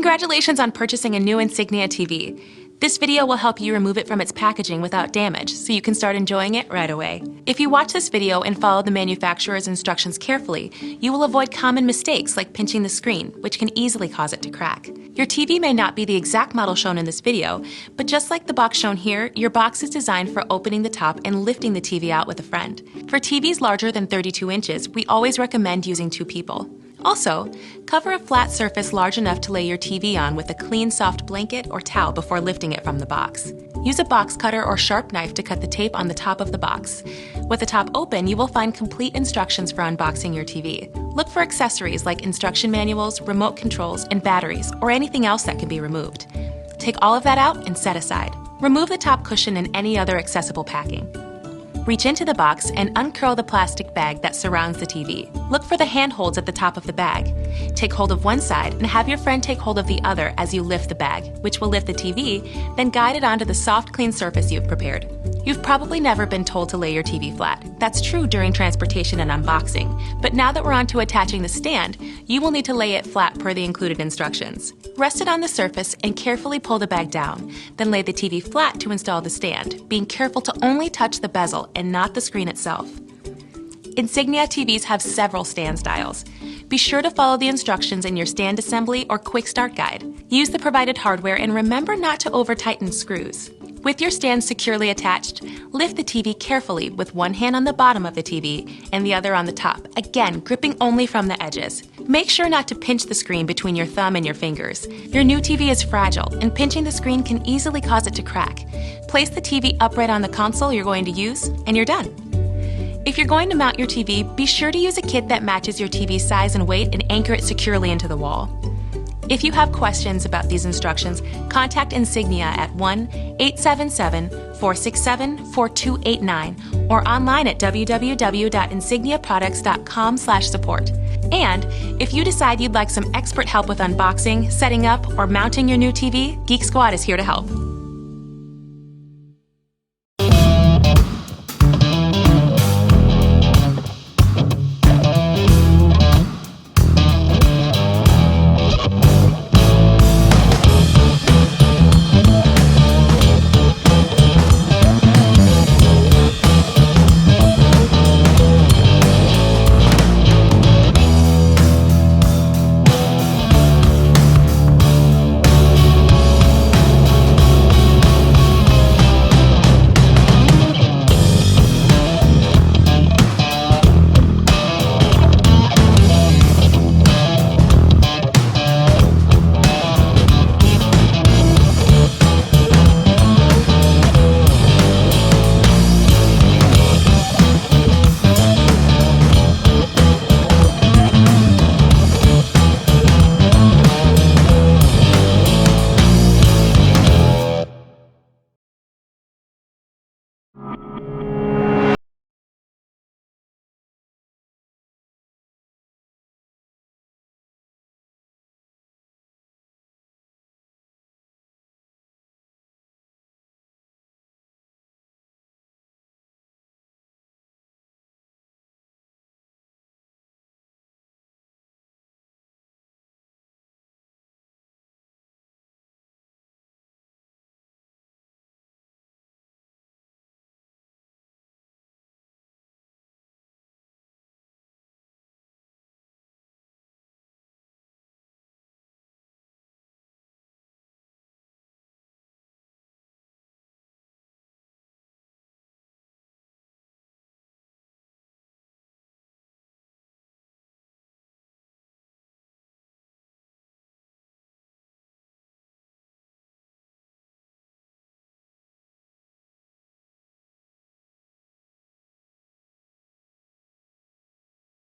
Congratulations on purchasing a new Insignia TV. This video will help you remove it from its packaging without damage, so you can start enjoying it right away. If you watch this video and follow the manufacturer's instructions carefully, you will avoid common mistakes like pinching the screen, which can easily cause it to crack. Your TV may not be the exact model shown in this video, but just like the box shown here, your box is designed for opening the top and lifting the TV out with a friend. For TVs larger than 32 inches, we always recommend using 2 people. Also, cover a flat surface large enough to lay your TV on with a clean, soft blanket or towel before lifting it from the box. Use a box cutter or sharp knife to cut the tape on the top of the box. With the top open, you will find complete instructions for unboxing your TV. Look for accessories like instruction manuals, remote controls, and batteries, or anything else that can be removed. Take all of that out and set aside. Remove the top cushion and any other accessible packing. Reach into the box and uncurl the plastic bag that surrounds the TV. Look for the handholds at the top of the bag. Take hold of one side and have your friend take hold of the other as you lift the bag, which will lift the TV, then guide it onto the soft, clean surface you've prepared. You've probably never been told to lay your TV flat. That's true during transportation and unboxing, but now that we're on to attaching the stand, you will need to lay it flat per the included instructions. Rest it on the surface and carefully pull the bag down, then lay the TV flat to install the stand, being careful to only touch the bezel and not the screen itself. Insignia TVs have several stand styles. Be sure to follow the instructions in your stand assembly or quick start guide. Use the provided hardware and remember not to over-tighten screws. With your stand securely attached, lift the TV carefully with one hand on the bottom of the TV and the other on the top, again gripping only from the edges. Make sure not to pinch the screen between your thumb and your fingers. Your new TV is fragile, and pinching the screen can easily cause it to crack. Place the TV upright on the console you're going to use, and you're done. If you're going to mount your TV, be sure to use a kit that matches your TV's size and weight and anchor it securely into the wall. If you have questions about these instructions, contact Insignia at 1-877-467-4289 or online at www.insigniaproducts.com/support. And if you decide you'd like some expert help with unboxing, setting up, or mounting your new TV, Geek Squad is here to help.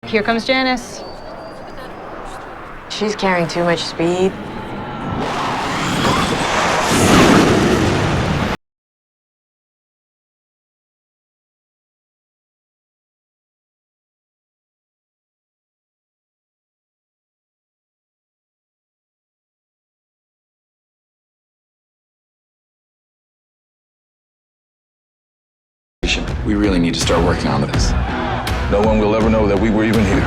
Here comes Janice. She's carrying too much speed. We really need to start working on this. No one will ever know that we were even here.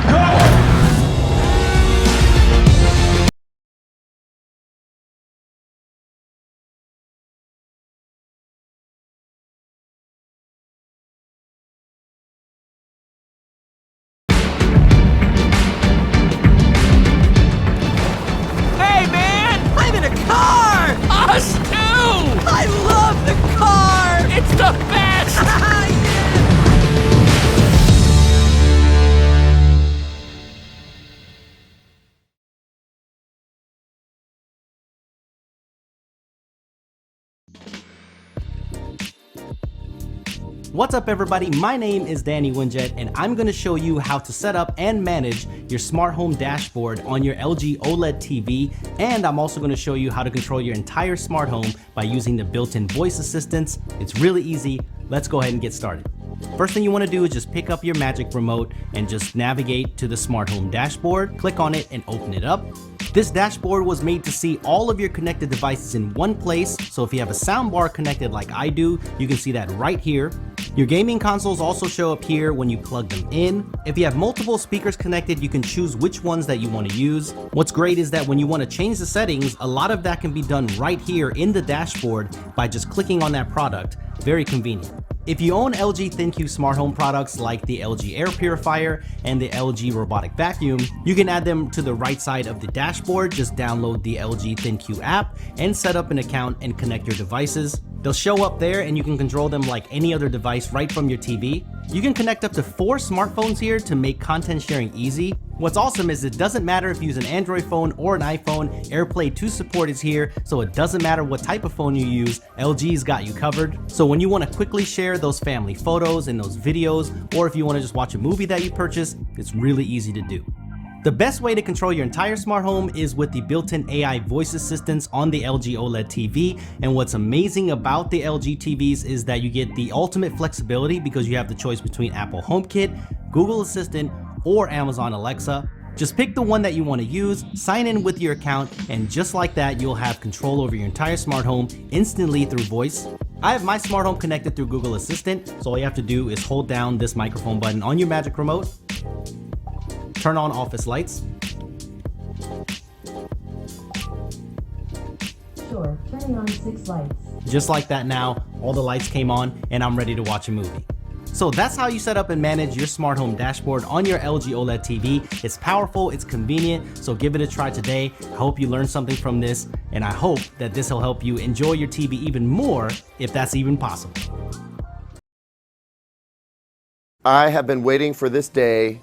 What's up everybody, my name is Danny Winjet and I'm going to show you how to set up and manage your smart home dashboard on your LG OLED TV, and I'm also going to show you how to control your entire smart home by using the built-in voice assistants. It's really easy. Let's go ahead and get started. First thing you want to do is just pick up your Magic Remote and just navigate to the smart home dashboard, click on it and open it up. This dashboard was made to see all of your connected devices in one place, so if you have a soundbar connected like I do, you can see that right here. Your gaming consoles also show up here when you plug them in. If you have multiple speakers connected, you can choose which ones that you want to use. What's great is that when you want to change the settings, a lot of that can be done right here in the dashboard by just clicking on that product. Very convenient. If you own LG ThinQ smart home products like the LG Air Purifier and the LG Robotic Vacuum, you can add them to the right side of the dashboard. Just download the LG ThinQ app and set up an account and connect your devices. They'll show up there and you can control them like any other device right from your TV. You can connect up to 4 smartphones here to make content sharing easy. What's awesome is it doesn't matter if you use an Android phone or an iPhone, AirPlay 2 support is here, so it doesn't matter what type of phone you use, LG's got you covered. So when you want to quickly share those family photos and those videos, or if you want to just watch a movie that you purchased, it's really easy to do. The best way to control your entire smart home is with the built-in AI voice assistants on the LG OLED TV, and what's amazing about the LG TVs is that you get the ultimate flexibility because you have the choice between Apple HomeKit, Google Assistant, or Amazon Alexa. Just pick the one that you want to use, sign in with your account, and just like that, you'll have control over your entire smart home instantly through voice. I have my smart home connected through Google Assistant, so all you have to do is hold down this microphone button on your Magic Remote, turn on office lights. Sure, turning on 6 lights. Just like that now, all the lights came on and I'm ready to watch a movie. So that's how you set up and manage your smart home dashboard on your LG OLED TV. It's powerful, it's convenient, so give it a try today. I hope you learned something from this, and I hope that this will help you enjoy your TV even more, if that's even possible. I have been waiting for this day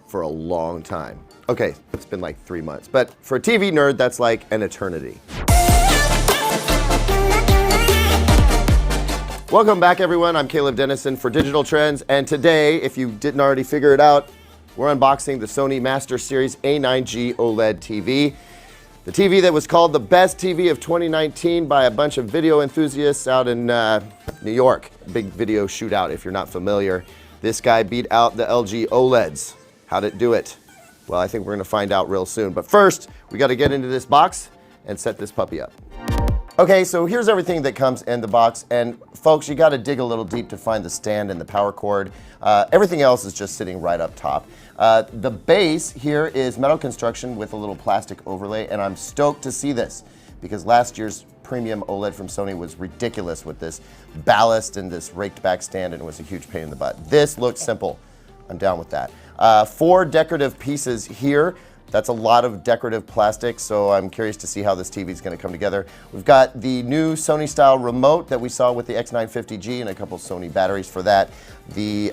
for a long time. Okay, it's been like 3 months, but for a TV nerd, that's like an eternity. Welcome back everyone, I'm Caleb Dennison for Digital Trends, and today, if you didn't already figure it out, we're unboxing the Sony Master Series A9G OLED TV. The TV that was called the best TV of 2019 by a bunch of video enthusiasts out in New York. Big video shootout if you're not familiar. This guy beat out the LG OLEDs. How'd it do it? Well, I think we're gonna find out real soon. But first, we gotta get into this box and set this puppy up. Okay, so here's everything that comes in the box, and folks, you gotta dig a little deep to find the stand and the power cord. Everything else is just sitting right up top. The base here is metal construction with a little plastic overlay, and I'm stoked to see this because last year's premium OLED from Sony was ridiculous with this ballast and this raked back stand, and it was a huge pain in the butt. This looks simple. I'm down with that. 4 decorative pieces here. That's a lot of decorative plastic, so I'm curious to see how this TV is going to come together. We've got the new Sony style remote that we saw with the X950G and a couple Sony batteries for that. The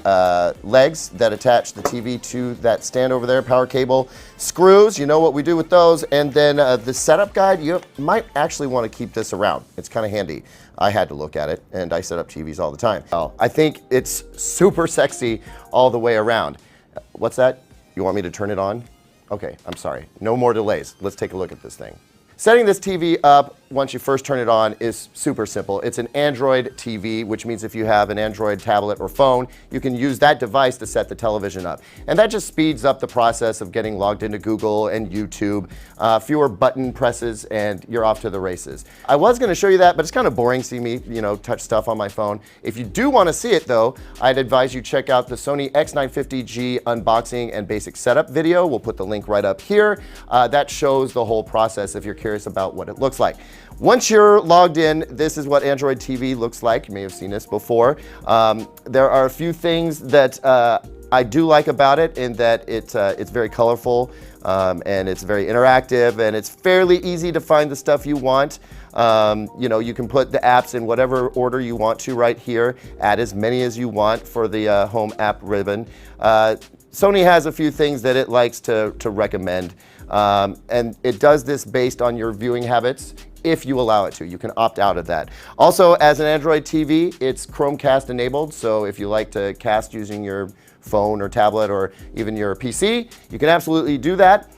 legs that attach the TV to that stand over there, power cable, screws, you know what we do with those, and then the setup guide. You might actually want to keep this around. It's kind of handy. I had to look at it, and I set up TVs all the time. I think it's super sexy all the way around. What's that? You want me to turn it on? Okay, I'm sorry. No more delays. Let's take a look at this thing. Setting this TV up once you first turn it on is super simple. It's an Android TV, which means if you have an Android tablet or phone, you can use that device to set the television up. And that just speeds up the process of getting logged into Google and YouTube. Fewer button presses and you're off to the races. I was gonna show you that, but it's kind of boring seeing me, touch stuff on my phone. If you do wanna see it though, I'd advise you check out the Sony X950G unboxing and basic setup video. We'll put the link right up here. That shows the whole process if you're curious about what it looks like. Once you're logged in, this is what Android TV looks like. You may have seen this before. There are a few things that I do like about it in that it's very colorful and it's very interactive and it's fairly easy to find the stuff you want. You can put the apps in whatever order you want to right here, add as many as you want for the home app ribbon. Sony has a few things that it likes to recommend. And it does this based on your viewing habits. if you allow it to. You can opt out of that. Also, as an Android TV, it's Chromecast enabled, so if you like to cast using your phone or tablet or even your PC, you can absolutely do that.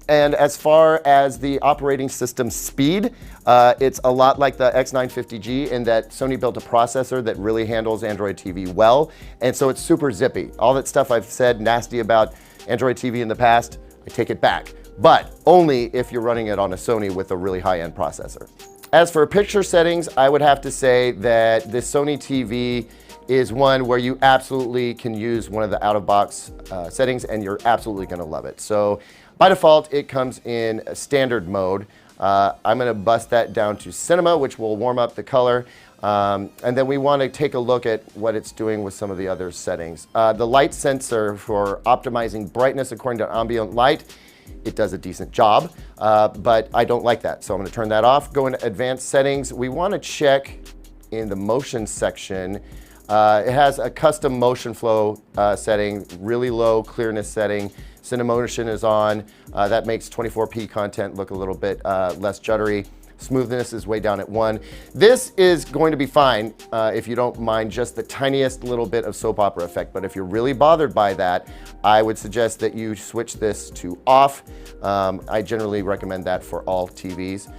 And as far as the operating system speed, it's a lot like the X950G in that Sony built a processor that really handles Android TV well, and so it's super zippy. All that stuff I've said nasty about Android TV in the past, I take it back, but only if you're running it on a Sony with a really high-end processor. As for picture settings, I would have to say that this Sony TV is one where you absolutely can use one of the out-of-box settings and you're absolutely gonna love it. So by default, it comes in standard mode. I'm gonna bust that down to cinema, which will warm up the color. And then we wanna take a look at what it's doing with some of the other settings. The light sensor for optimizing brightness according to ambient light, it does a decent job, but I don't like that. So I'm gonna turn that off. Go into advanced settings. We wanna check in the motion section. It has a custom motion flow setting, really low clearness setting. Cinemotion is on. That makes 24p content look a little bit less juddery. Smoothness is way down at 1. This is going to be fine if you don't mind just the tiniest little bit of soap opera effect, but if you're really bothered by that, I would suggest that you switch this to off. I generally recommend that for all TVs.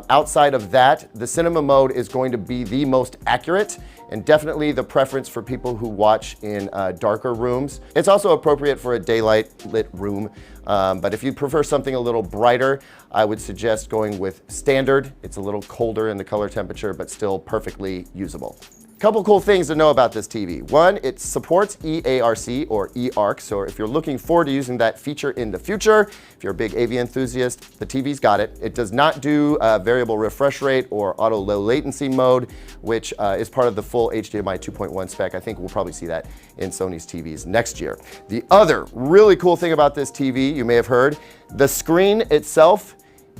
Outside of that, the cinema mode is going to be the most accurate and definitely the preference for people who watch in darker rooms. It's also appropriate for a daylight lit room, but if you prefer something a little brighter, I would suggest going with standard. It's a little colder in the color temperature, but still perfectly usable. Couple cool things to know about this TV. One, it supports EARC or eARC, so if you're looking forward to using that feature in the future, if you're a big AV enthusiast, the TV's got it. It does not do variable refresh rate or auto low latency mode, which is part of the full HDMI 2.1 spec. I think we'll probably see that in Sony's TVs next year. The other really cool thing about this TV, you may have heard, the screen itself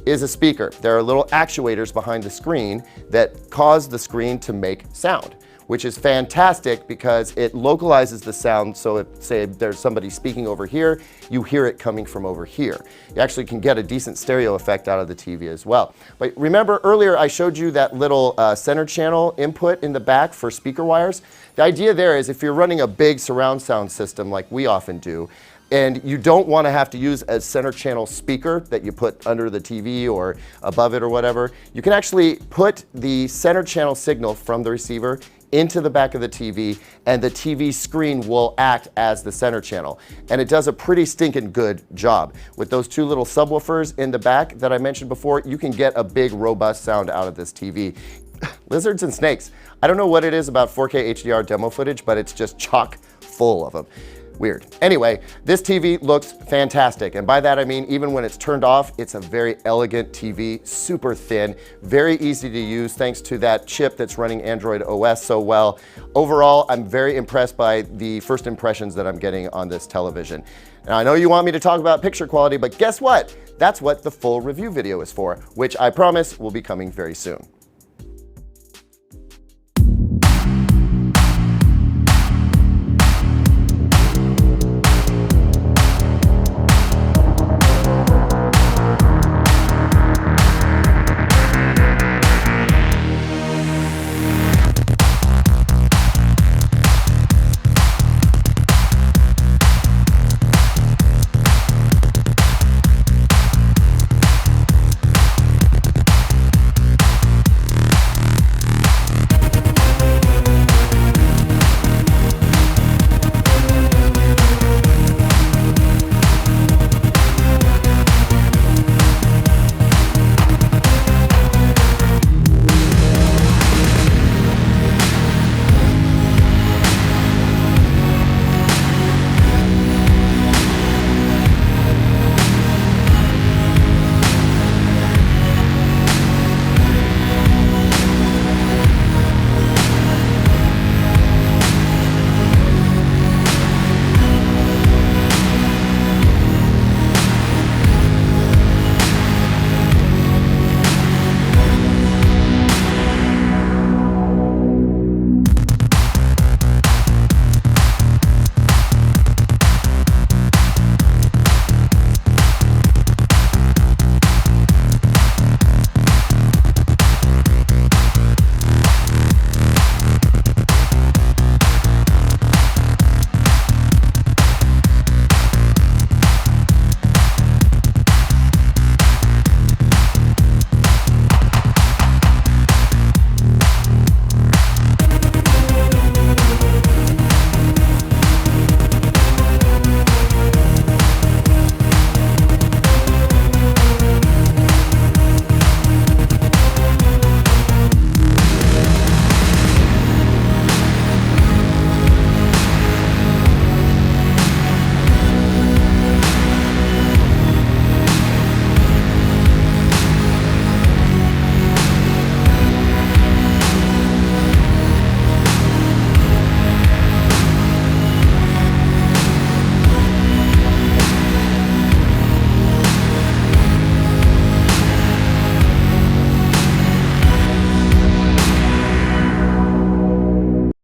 is a speaker. There are little actuators behind the screen that cause the screen to make sound, which is fantastic because it localizes the sound. So if, say, there's somebody speaking over here, you hear it coming from over here. You actually can get a decent stereo effect out of the TV as well. But remember earlier I showed you that little center channel input in the back for speaker wires? The idea there is if you're running a big surround sound system like we often do, and you don't want to have to use a center channel speaker that you put under the TV or above it or whatever, you can actually put the center channel signal from the receiver into the back of the TV, and the TV screen will act as the center channel. And it does a pretty stinking good job. With those two little subwoofers in the back that I mentioned before, you can get a big robust sound out of this TV. Lizards and snakes. I don't know what it is about 4K HDR demo footage, but it's just chock full of them. Weird. Anyway, this TV looks fantastic. And by that I mean, even when it's turned off, it's a very elegant TV, super thin, very easy to use thanks to that chip that's running Android OS so well. Overall, I'm very impressed by the first impressions that I'm getting on this television. Now, I know you want me to talk about picture quality, but guess what? That's what the full review video is for, which I promise will be coming very soon.